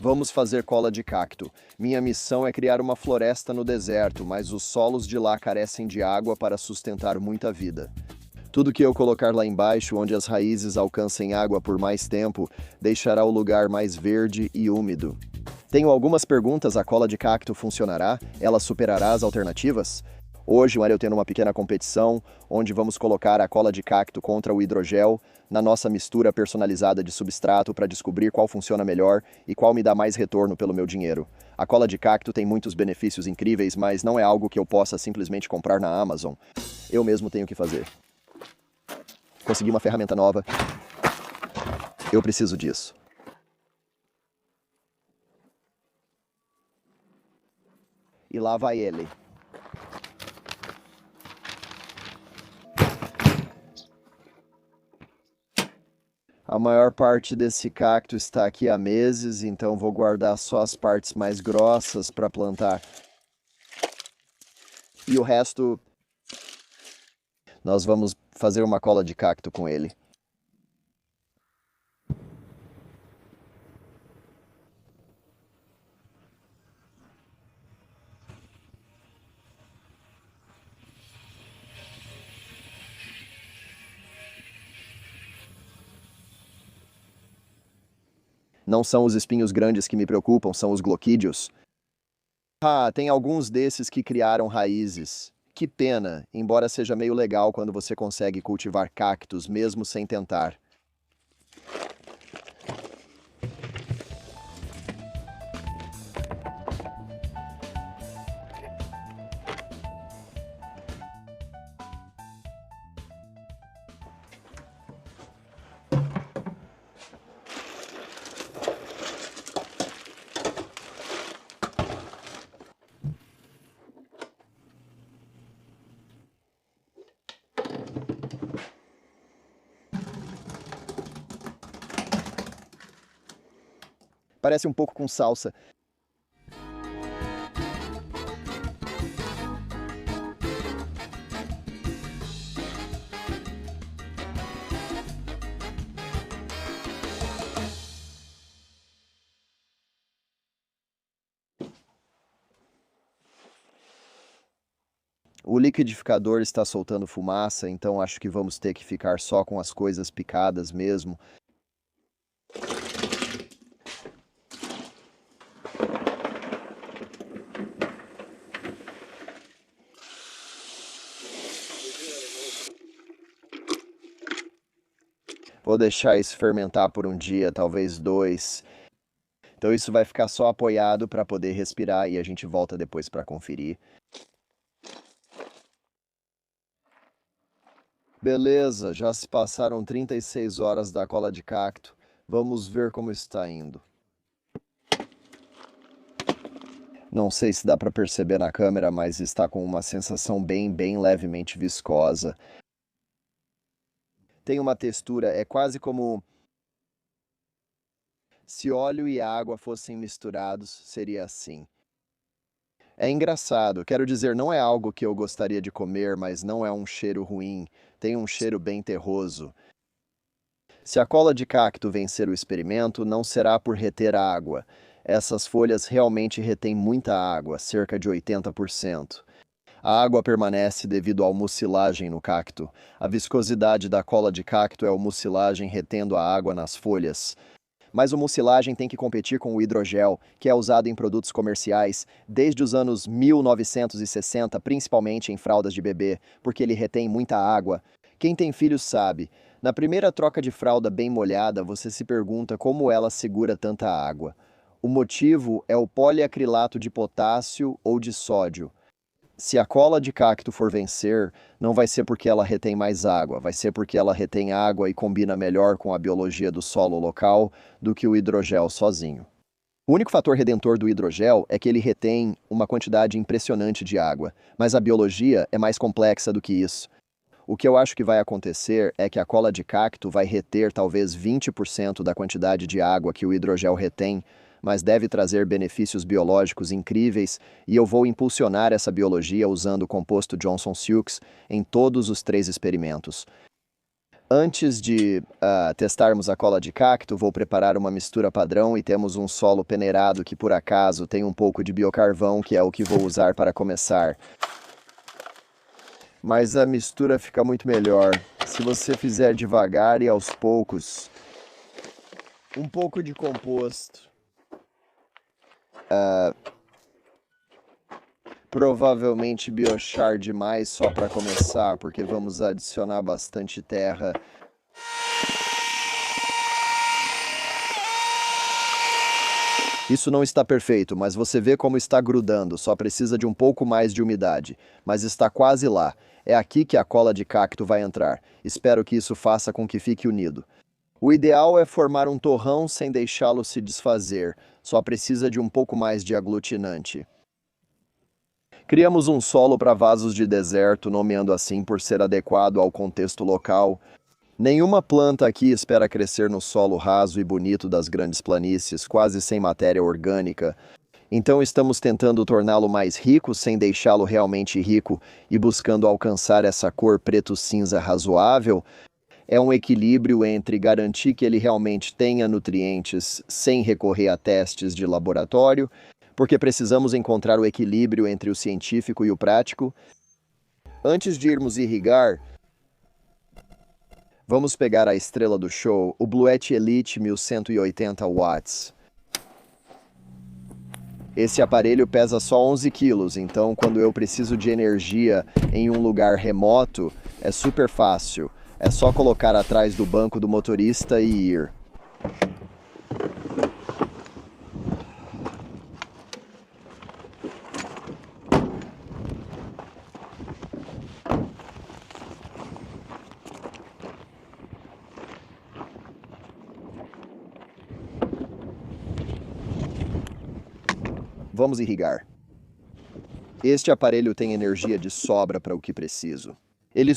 Vamos fazer cola de cacto. Minha missão é criar uma floresta no deserto, mas os solos de lá carecem de água para sustentar muita vida. Tudo que eu colocar lá embaixo, onde as raízes alcancem água por mais tempo, deixará o lugar mais verde e úmido. Tenho algumas perguntas: a cola de cacto funcionará? Ela superará as alternativas? Hoje eu tenho uma pequena competição, onde vamos colocar a cola de cacto contra o hidrogel na nossa mistura personalizada de substrato para descobrir qual funciona melhor e qual me dá mais retorno pelo meu dinheiro. A cola de cacto tem muitos benefícios incríveis, mas não é algo que eu possa simplesmente comprar na Amazon. Eu mesmo tenho que fazer. Consegui uma ferramenta nova. Eu preciso disso. E lá vai ele. A maior parte desse cacto está aqui há meses, então vou guardar só as partes mais grossas para plantar. E o resto, nós vamos fazer uma cola de cacto com ele. Não são os espinhos grandes que me preocupam, são os gloquídeos. Ah, tem alguns desses que criaram raízes. Que pena, embora seja meio legal quando você consegue cultivar cactos mesmo sem tentar. Parece um pouco com salsa. O liquidificador está soltando fumaça, então acho que vamos ter que ficar só com as coisas picadas mesmo. Vou deixar isso fermentar por um dia, talvez 2. Então isso vai ficar só apoiado para poder respirar e a gente volta depois para conferir. Beleza, já se passaram 36 horas da cola de cacto. Vamos ver como está indo. Não sei se dá para perceber na câmera, mas está com uma sensação bem levemente viscosa. Tem uma textura, é quase como se óleo e água fossem misturados, seria assim. É engraçado, quero dizer, não é algo que eu gostaria de comer, mas não é um cheiro ruim, tem um cheiro bem terroso. Se a cola de cacto vencer o experimento, não será por reter água. Essas folhas realmente retêm muita água, cerca de 80%. A água permanece devido à mucilagem no cacto. A viscosidade da cola de cacto é a mucilagem retendo a água nas folhas. Mas a mucilagem tem que competir com o hidrogel, que é usado em produtos comerciais desde os anos 1960, principalmente em fraldas de bebê, porque ele retém muita água. Quem tem filhos sabe. Na primeira troca de fralda bem molhada, você se pergunta como ela segura tanta água. O motivo é o poliacrilato de potássio ou de sódio. Se a cola de cacto for vencer, não vai ser porque ela retém mais água, vai ser porque ela retém água e combina melhor com a biologia do solo local do que o hidrogel sozinho. O único fator redentor do hidrogel é que ele retém uma quantidade impressionante de água, mas a biologia é mais complexa do que isso. O que eu acho que vai acontecer é que a cola de cacto vai reter talvez 20% da quantidade de água que o hidrogel retém, mas deve trazer benefícios biológicos incríveis e eu vou impulsionar essa biologia usando o composto Johnson-Sioux em todos os 3 experimentos. Antes de testarmos a cola de cacto, vou preparar uma mistura padrão e temos um solo peneirado que por acaso tem um pouco de biocarvão, que é o que vou usar para começar. Mas a mistura fica muito melhor se você fizer devagar e aos poucos. Um pouco de composto. Provavelmente biochar demais só para começar, porque vamos adicionar bastante terra. Isso não está perfeito, mas você vê como está grudando, só precisa de um pouco mais de umidade. Mas está quase lá. É aqui que a cola de cacto vai entrar. Espero que isso faça com que fique unido. O ideal é formar um torrão sem deixá-lo se desfazer, só precisa de um pouco mais de aglutinante. Criamos um solo para vasos de deserto, nomeando assim por ser adequado ao contexto local. Nenhuma planta aqui espera crescer no solo raso e bonito das grandes planícies, quase sem matéria orgânica. Então estamos tentando torná-lo mais rico sem deixá-lo realmente rico e buscando alcançar essa cor preto-cinza razoável. É um equilíbrio entre garantir que ele realmente tenha nutrientes sem recorrer a testes de laboratório, porque precisamos encontrar o equilíbrio entre o científico e o prático. Antes de irmos irrigar, vamos pegar a estrela do show, o Bluette Elite 1180 watts. Esse aparelho pesa só 11 quilos, então quando eu preciso de energia em um lugar remoto, é super fácil. É só colocar atrás do banco do motorista e ir. Vamos irrigar. Este aparelho tem energia de sobra para o que preciso. Ele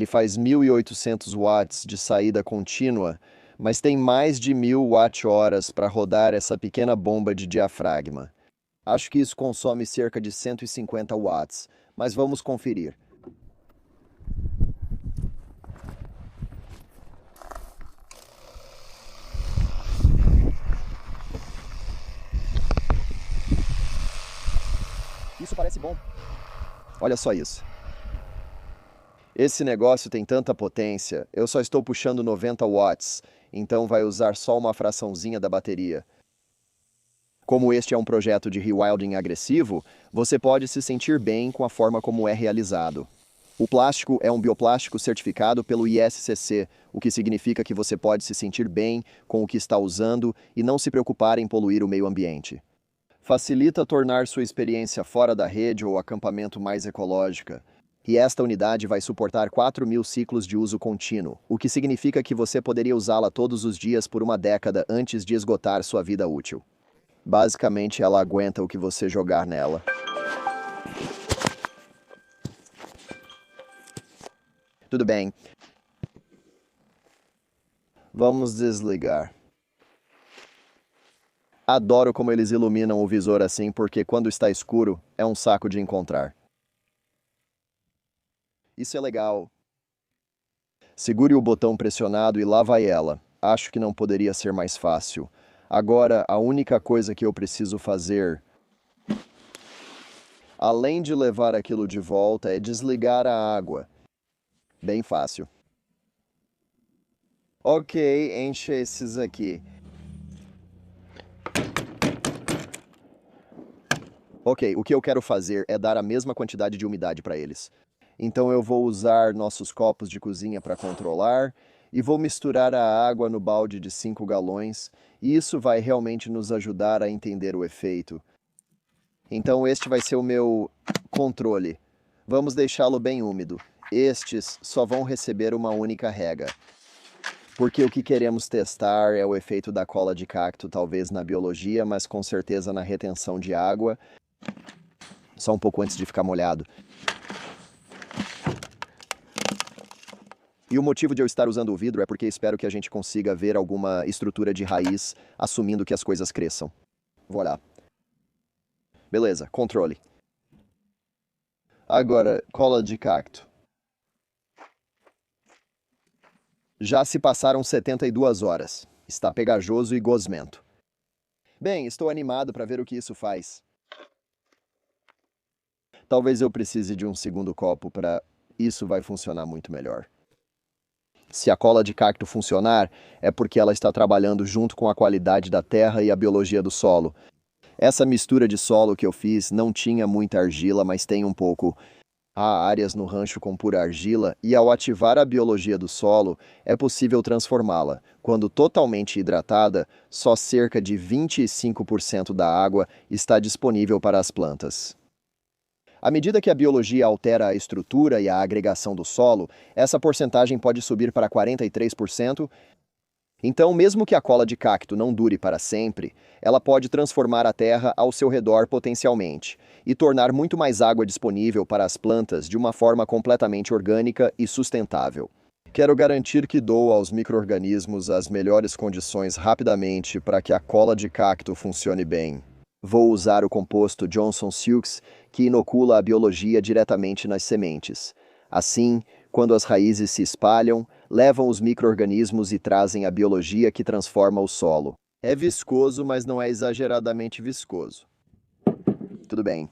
faz 1.800 watts de saída contínua, mas tem mais de 1.000 watt-horas para rodar essa pequena bomba de diafragma. Acho que isso consome cerca de 150 watts, mas vamos conferir. Isso parece bom. Olha só isso. Esse negócio tem tanta potência, eu só estou puxando 90 watts, então vai usar só uma fraçãozinha da bateria. Como este é um projeto de rewilding agressivo, você pode se sentir bem com a forma como é realizado. O plástico é um bioplástico certificado pelo ISCC, o que significa que você pode se sentir bem com o que está usando e não se preocupar em poluir o meio ambiente. Facilita tornar sua experiência fora da rede ou acampamento mais ecológica. E esta unidade vai suportar 4.000 ciclos de uso contínuo, o que significa que você poderia usá-la todos os dias por uma década antes de esgotar sua vida útil. Basicamente, ela aguenta o que você jogar nela. Tudo bem. Vamos desligar. Adoro como eles iluminam o visor assim, porque quando está escuro, é um saco de encontrar. Isso é legal. Segure o botão pressionado e lá vai ela. Acho que não poderia ser mais fácil. Agora, a única coisa que eu preciso fazer, além de levar aquilo de volta, é desligar a água. Bem fácil. Ok, enche esses aqui. Ok, o que eu quero fazer é dar a mesma quantidade de umidade para eles. Então eu vou usar nossos copos de cozinha para controlar e vou misturar a água no balde de 5 galões, e isso vai realmente nos ajudar a entender o efeito. Então este vai ser o meu controle. Vamos deixá-lo bem úmido. Estes só vão receber uma única rega. Porque o que queremos testar é o efeito da cola de cacto, talvez na biologia, mas com certeza na retenção de água, só um pouco antes de ficar molhado. E o motivo de eu estar usando o vidro é porque espero que a gente consiga ver alguma estrutura de raiz, assumindo que as coisas cresçam. Voilà. Beleza, controle. Agora, cola de cacto. Já se passaram 72 horas. Está pegajoso e gosmento. Bem, estou animado para ver o que isso faz. Talvez eu precise de um segundo copo para... Isso vai funcionar muito melhor. Se a cola de cacto funcionar, é porque ela está trabalhando junto com a qualidade da terra e a biologia do solo. Essa mistura de solo que eu fiz não tinha muita argila, mas tem um pouco. Há áreas no rancho com pura argila e, ao ativar a biologia do solo, é possível transformá-la. Quando totalmente hidratada, só cerca de 25% da água está disponível para as plantas. À medida que a biologia altera a estrutura e a agregação do solo, essa porcentagem pode subir para 43%. Então, mesmo que a cola de cacto não dure para sempre, ela pode transformar a terra ao seu redor potencialmente e tornar muito mais água disponível para as plantas de uma forma completamente orgânica e sustentável. Quero garantir que dou aos micro-organismos as melhores condições rapidamente para que a cola de cacto funcione bem. Vou usar o composto Johnson Silks, que inocula a biologia diretamente nas sementes. Assim, quando as raízes se espalham, levam os micro-organismos e trazem a biologia que transforma o solo. É viscoso, mas não é exageradamente viscoso. Tudo bem.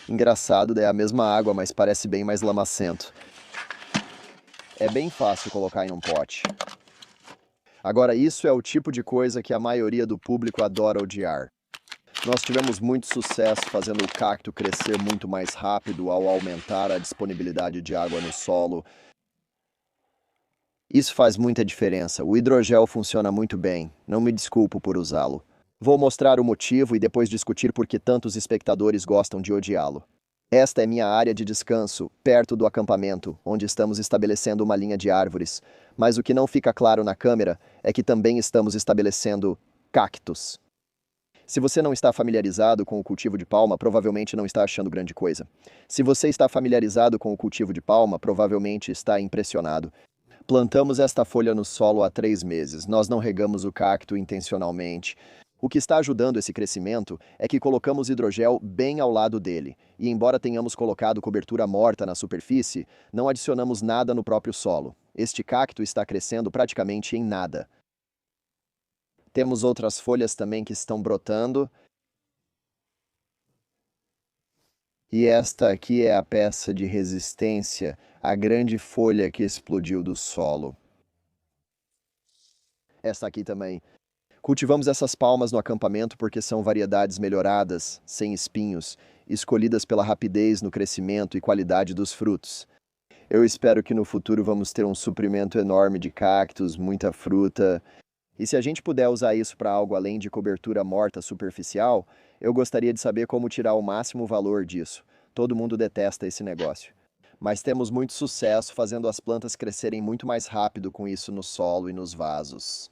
Engraçado, é a mesma água, mas parece bem mais lamacento. É bem fácil colocar em um pote. Agora, isso é o tipo de coisa que a maioria do público adora odiar. Nós tivemos muito sucesso fazendo o cacto crescer muito mais rápido ao aumentar a disponibilidade de água no solo. Isso faz muita diferença. O hidrogel funciona muito bem. Não me desculpo por usá-lo. Vou mostrar o motivo e depois discutir por que tantos espectadores gostam de odiá-lo. Esta é minha área de descanso, perto do acampamento, onde estamos estabelecendo uma linha de árvores. Mas o que não fica claro na câmera é que também estamos estabelecendo cactos. Se você não está familiarizado com o cultivo de palma, provavelmente não está achando grande coisa. Se você está familiarizado com o cultivo de palma, provavelmente está impressionado. Plantamos esta folha no solo há 3 meses. Nós não regamos o cacto intencionalmente. O que está ajudando esse crescimento é que colocamos hidrogel bem ao lado dele. E embora tenhamos colocado cobertura morta na superfície, não adicionamos nada no próprio solo. Este cacto está crescendo praticamente em nada. Temos outras folhas também que estão brotando. E esta aqui é a peça de resistência, a grande folha que explodiu do solo. Esta aqui também. Cultivamos essas palmas no acampamento porque são variedades melhoradas, sem espinhos, escolhidas pela rapidez no crescimento e qualidade dos frutos. Eu espero que no futuro vamos ter um suprimento enorme de cactos, muita fruta. E se a gente puder usar isso para algo além de cobertura morta superficial, eu gostaria de saber como tirar o máximo valor disso. Todo mundo detesta esse negócio. Mas temos muito sucesso fazendo as plantas crescerem muito mais rápido com isso no solo e nos vasos.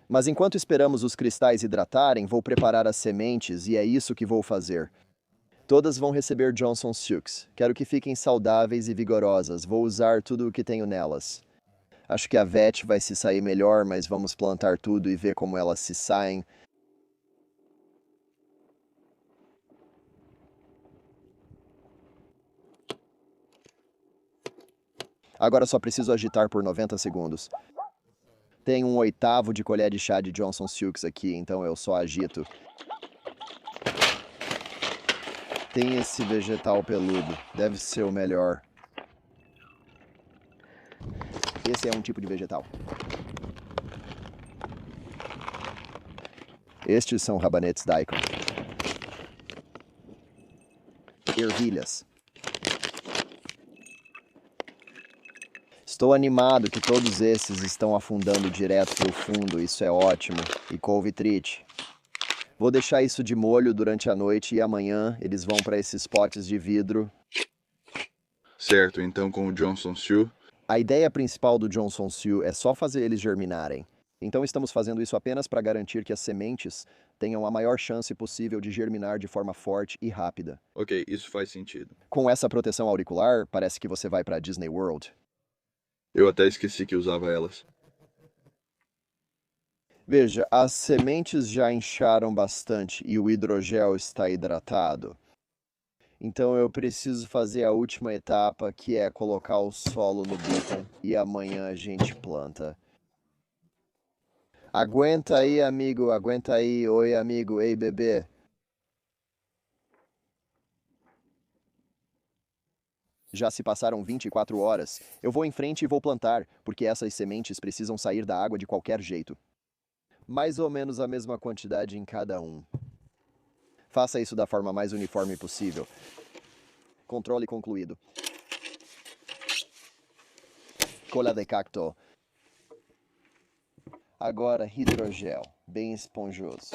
Mas enquanto esperamos os cristais hidratarem, vou preparar as sementes e é isso que vou fazer. Todas vão receber Johnson Silks. Quero que fiquem saudáveis e vigorosas. Vou usar tudo o que tenho nelas. Acho que a Vete vai se sair melhor, mas vamos plantar tudo e ver como elas se saem. Agora só preciso agitar por 90 segundos. Tem 1/8 de colher de chá de Johnson Silks aqui, então eu só agito. Tem esse vegetal peludo, deve ser o melhor. Esse é um tipo de vegetal. Estes são rabanetes daikon. Ervilhas. Estou animado que todos esses estão afundando direto para o fundo, isso é ótimo. E couve trite. Vou deixar isso de molho durante a noite e amanhã eles vão para esses potes de vidro. Certo, então com o Johnson Seal. A ideia principal do Johnson Seal é só fazer eles germinarem. Então estamos fazendo isso apenas para garantir que as sementes tenham a maior chance possível de germinar de forma forte e rápida. Ok, isso faz sentido. Com essa proteção auricular, parece que você vai para Disney World. Eu até esqueci que usava elas. Veja, as sementes já incharam bastante e o hidrogel está hidratado. Então eu preciso fazer a última etapa, que é colocar o solo no beacon e amanhã a gente planta. Aguenta aí, amigo, aguenta aí. Oi, amigo, ei, bebê. Já se passaram 24 horas. Eu vou em frente e vou plantar, porque essas sementes precisam sair da água de qualquer jeito. Mais ou menos a mesma quantidade em cada um. Faça isso da forma mais uniforme possível. Controle concluído. Cola de cacto. Agora hidrogel, bem esponjoso.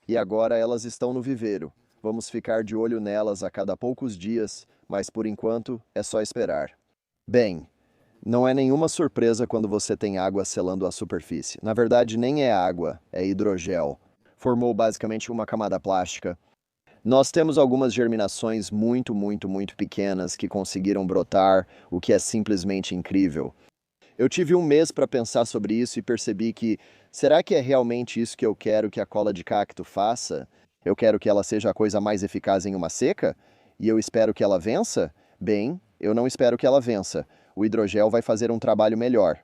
E agora elas estão no viveiro. Vamos ficar de olho nelas a cada poucos dias, mas por enquanto é só esperar. Bem, não é nenhuma surpresa quando você tem água selando a superfície. Na verdade, nem é água, é hidrogel. Formou basicamente uma camada plástica. Nós temos algumas germinações muito pequenas que conseguiram brotar, o que é simplesmente incrível. Eu tive um mês para pensar sobre isso e percebi que, será que é realmente isso que eu quero que a cola de cacto faça? Eu quero que ela seja a coisa mais eficaz em uma seca? E eu espero que ela vença? Bem, eu não espero que ela vença. O hidrogel vai fazer um trabalho melhor.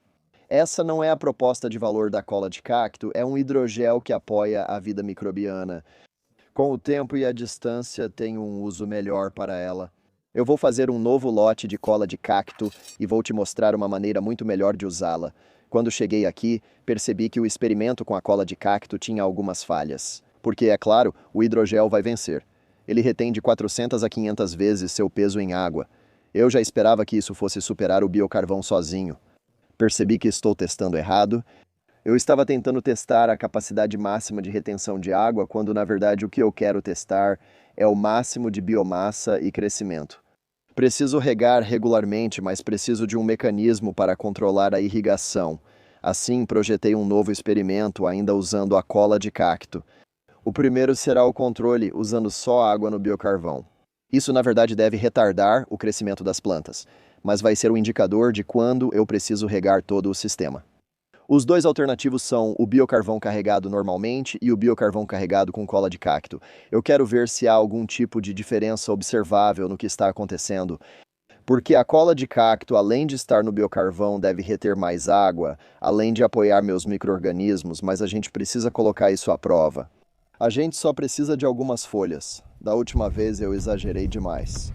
Essa não é a proposta de valor da cola de cacto, é um hidrogel que apoia a vida microbiana. Com o tempo e a distância, tem um uso melhor para ela. Eu vou fazer um novo lote de cola de cacto e vou te mostrar uma maneira muito melhor de usá-la. Quando cheguei aqui, percebi que o experimento com a cola de cacto tinha algumas falhas. Porque, é claro, o hidrogel vai vencer. Ele retém de 400 a 500 vezes seu peso em água. Eu já esperava que isso fosse superar o biocarvão sozinho. Percebi que estou testando errado. Eu estava tentando testar a capacidade máxima de retenção de água, quando na verdade o que eu quero testar é o máximo de biomassa e crescimento. Preciso regar regularmente, mas preciso de um mecanismo para controlar a irrigação. Assim, projetei um novo experimento, ainda usando a cola de cacto. O primeiro será o controle usando só água no biocarvão. Isso, na verdade, deve retardar o crescimento das plantas, mas vai ser o indicador de quando eu preciso regar todo o sistema. Os dois alternativos são o biocarvão carregado normalmente e o biocarvão carregado com cola de cacto. Eu quero ver se há algum tipo de diferença observável no que está acontecendo, porque a cola de cacto, além de estar no biocarvão, deve reter mais água, além de apoiar meus micro-organismos, mas a gente precisa colocar isso à prova. A gente só precisa de algumas folhas. Da última vez eu exagerei demais.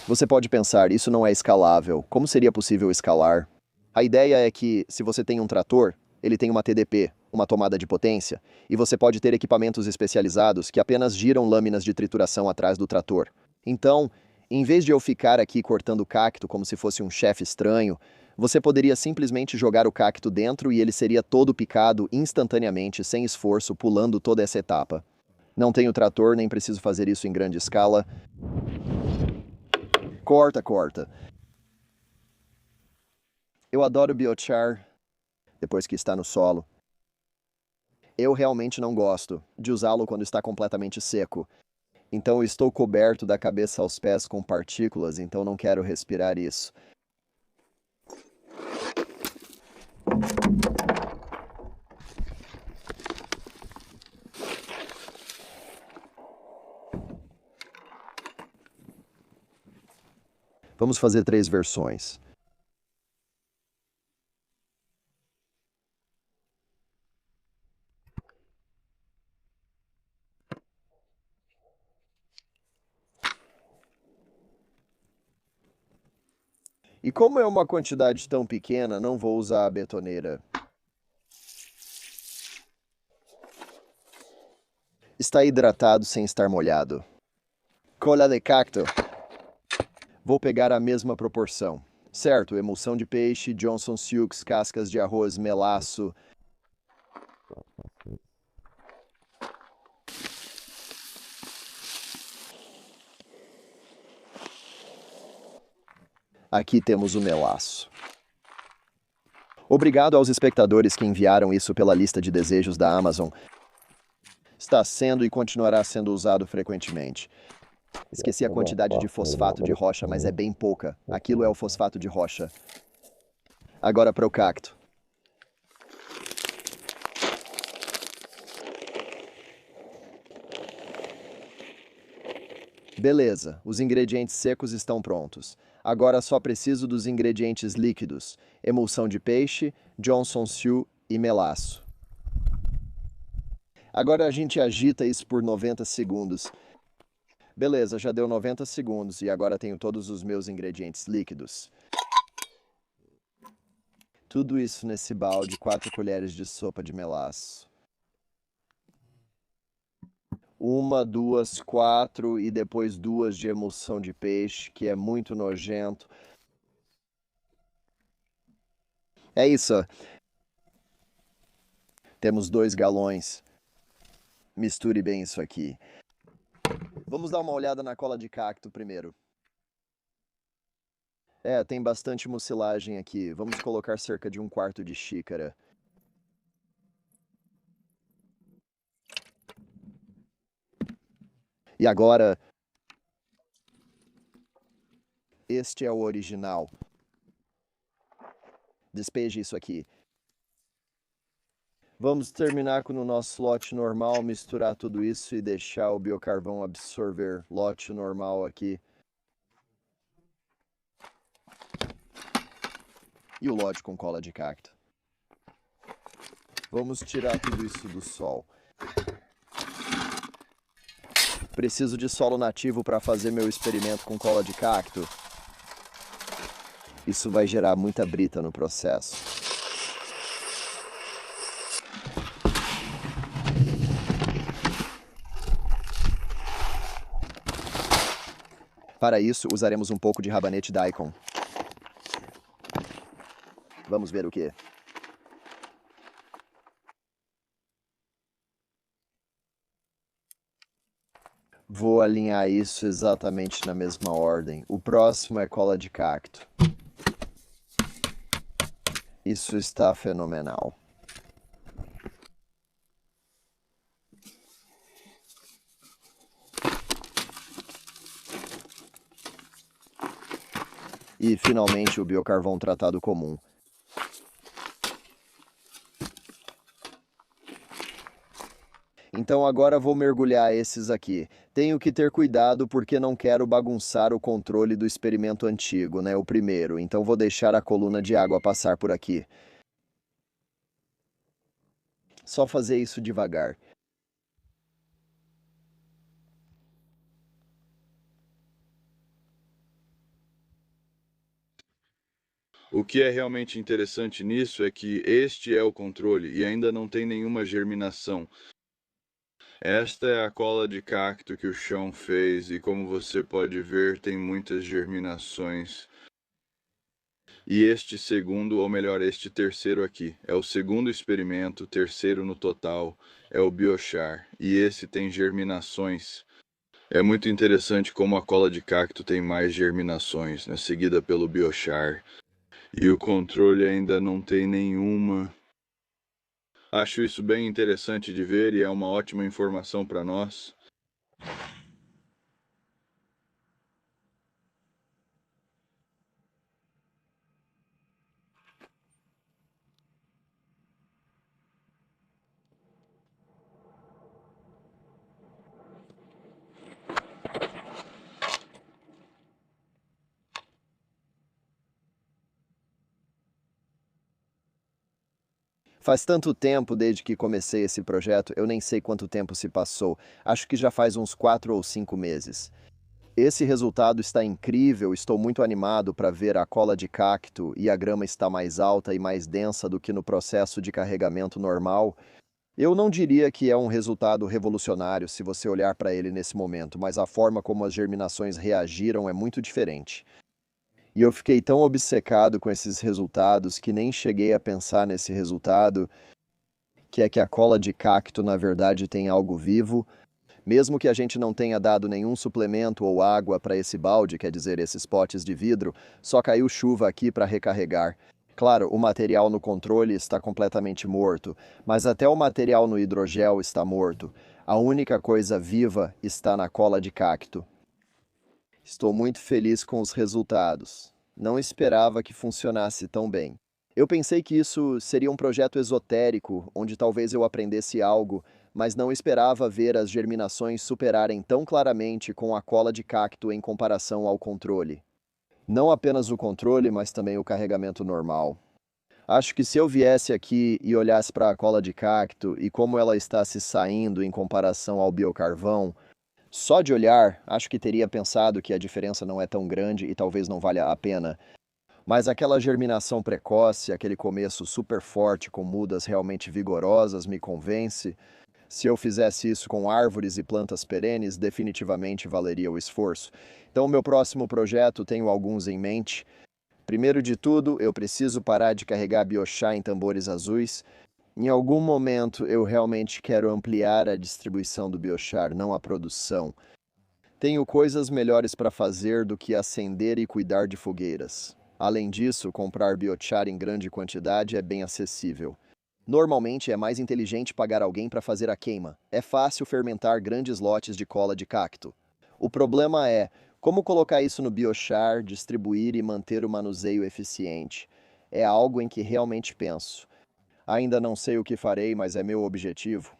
Você pode pensar, isso não é escalável. Como seria possível escalar? A ideia é que, se você tem um trator, ele tem uma TDP, uma tomada de potência, e você pode ter equipamentos especializados que apenas giram lâminas de trituração atrás do trator. Então, em vez de eu ficar aqui cortando cacto como se fosse um chefe estranho, você poderia simplesmente jogar o cacto dentro e ele seria todo picado instantaneamente, sem esforço, pulando toda essa etapa. Não tenho trator, nem preciso fazer isso em grande escala. Corta, corta. Eu adoro biochar depois que está no solo. Eu realmente não gosto de usá-lo quando está completamente seco. Então eu estou coberto da cabeça aos pés com partículas, então não quero respirar isso. Vamos fazer 3 versões. E como é uma quantidade tão pequena, não vou usar a betoneira. Está hidratado sem estar molhado. Cola de cacto. Vou pegar a mesma proporção. Certo, emulsão de peixe, Johnson Silks, cascas de arroz, melaço. Aqui temos o melaço. Obrigado aos espectadores que enviaram isso pela lista de desejos da Amazon. Está sendo e continuará sendo usado frequentemente. Esqueci a quantidade de fosfato de rocha, mas é bem pouca. Aquilo é o fosfato de rocha. Agora para o cacto. Beleza, os ingredientes secos estão prontos. Agora só preciso dos ingredientes líquidos: emulsão de peixe, Johnson Sioux e melaço. Agora a gente agita isso por 90 segundos. Beleza, já deu 90 segundos e agora tenho todos os meus ingredientes líquidos. Tudo isso nesse balde, 4 colheres de sopa de melaço. 1, 2, 4 e depois 2 de emulsão de peixe, que é muito nojento. É isso. Temos 2 galões. Misture bem isso aqui. Vamos dar uma olhada na cola de cacto primeiro. Tem bastante mucilagem aqui. Vamos colocar cerca de 1/4 de xícara. E agora, este é o original. Despeje isso aqui. Vamos terminar com o nosso lote normal, misturar tudo isso e deixar o biocarvão absorver. Lote normal aqui. E o lote com cola de cacto. Vamos tirar tudo isso do sol. Preciso de solo nativo para fazer meu experimento com cola de cacto. Isso vai gerar muita brita no processo. Para isso, usaremos um pouco de rabanete daikon. Vamos ver o que. Vou alinhar isso exatamente na mesma ordem. O próximo é cola de cacto. Isso está fenomenal. E finalmente o biocarvão tratado comum. Então agora vou mergulhar esses aqui. Tenho que ter cuidado porque não quero bagunçar o controle do experimento antigo, né? O primeiro. Então vou deixar a coluna de água passar por aqui. Só fazer isso devagar. O que é realmente interessante nisso é que este é o controle e ainda não tem nenhuma germinação. Esta é a cola de cacto que o chão fez e, como você pode ver, tem muitas germinações. E este segundo, ou melhor, este terceiro aqui, é o segundo experimento, terceiro no total, é o biochar. E esse tem germinações. É muito interessante como a cola de cacto tem mais germinações, né, seguida pelo biochar. E o controle ainda não tem nenhuma. Acho isso bem interessante de ver e é uma ótima informação para nós. Faz tanto tempo desde que comecei esse projeto, eu nem sei quanto tempo se passou. Acho que já faz uns 4 ou 5 meses. Esse resultado está incrível, estou muito animado para ver a cola de cacto e a grama está mais alta e mais densa do que no processo de carregamento normal. Eu não diria que é um resultado revolucionário se você olhar para ele nesse momento, mas a forma como as germinações reagiram é muito diferente. E eu fiquei tão obcecado com esses resultados que nem cheguei a pensar nesse resultado, que é que a cola de cacto na verdade tem algo vivo, mesmo que a gente não tenha dado nenhum suplemento ou água para esse balde, quer dizer, esses potes de vidro, só caiu chuva aqui para recarregar. Claro, o material no controle está completamente morto, mas até o material no hidrogel está morto. A única coisa viva está na cola de cacto. Estou muito feliz com os resultados. Não esperava que funcionasse tão bem. Eu pensei que isso seria um projeto esotérico, onde talvez eu aprendesse algo, mas não esperava ver as germinações superarem tão claramente com a cola de cacto em comparação ao controle. Não apenas o controle, mas também o carregamento normal. Acho que se eu viesse aqui e olhasse para a cola de cacto e como ela está se saindo em comparação ao biocarvão, só de olhar, acho que teria pensado que a diferença não é tão grande e talvez não valha a pena. Mas aquela germinação precoce, aquele começo super forte com mudas realmente vigorosas me convence. Se eu fizesse isso com árvores e plantas perenes, definitivamente valeria o esforço. Então, meu próximo projeto, tenho alguns em mente. Primeiro de tudo, eu preciso parar de carregar biochar em tambores azuis. Em algum momento, eu realmente quero ampliar a distribuição do biochar, não a produção. Tenho coisas melhores para fazer do que acender e cuidar de fogueiras. Além disso, comprar biochar em grande quantidade é bem acessível. Normalmente é mais inteligente pagar alguém para fazer a queima. É fácil fermentar grandes lotes de cola de cacto. O problema é como colocar isso no biochar, distribuir e manter o manuseio eficiente. É algo em que realmente penso. Ainda não sei o que farei, mas é meu objetivo.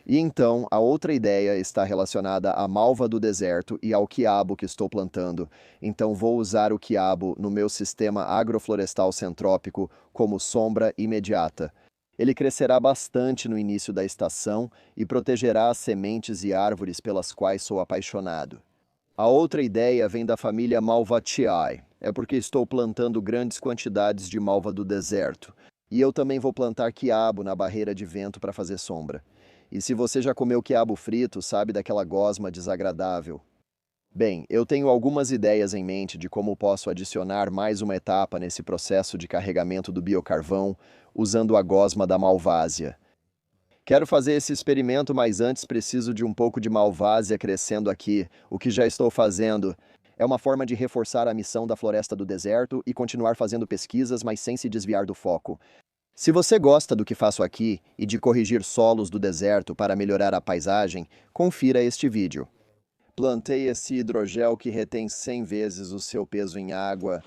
E então, a outra ideia está relacionada à malva do deserto e ao quiabo que estou plantando. Então, vou usar o quiabo no meu sistema agroflorestal centrópico como sombra imediata. Ele crescerá bastante no início da estação e protegerá as sementes e árvores pelas quais sou apaixonado. A outra ideia vem da família Malvaceae. É porque estou plantando grandes quantidades de malva do deserto. E eu também vou plantar quiabo na barreira de vento para fazer sombra. E se você já comeu quiabo frito, sabe daquela gosma desagradável. Bem, eu tenho algumas ideias em mente de como posso adicionar mais uma etapa nesse processo de carregamento do biocarvão usando a gosma da malvásia. Quero fazer esse experimento, mas antes preciso de um pouco de malvásia crescendo aqui. O que já estou fazendo é uma forma de reforçar a missão da Floresta do Deserto e continuar fazendo pesquisas, mas sem se desviar do foco. Se você gosta do que faço aqui e de corrigir solos do deserto para melhorar a paisagem, confira este vídeo. Plantei esse hidrogel que retém 100 vezes o seu peso em água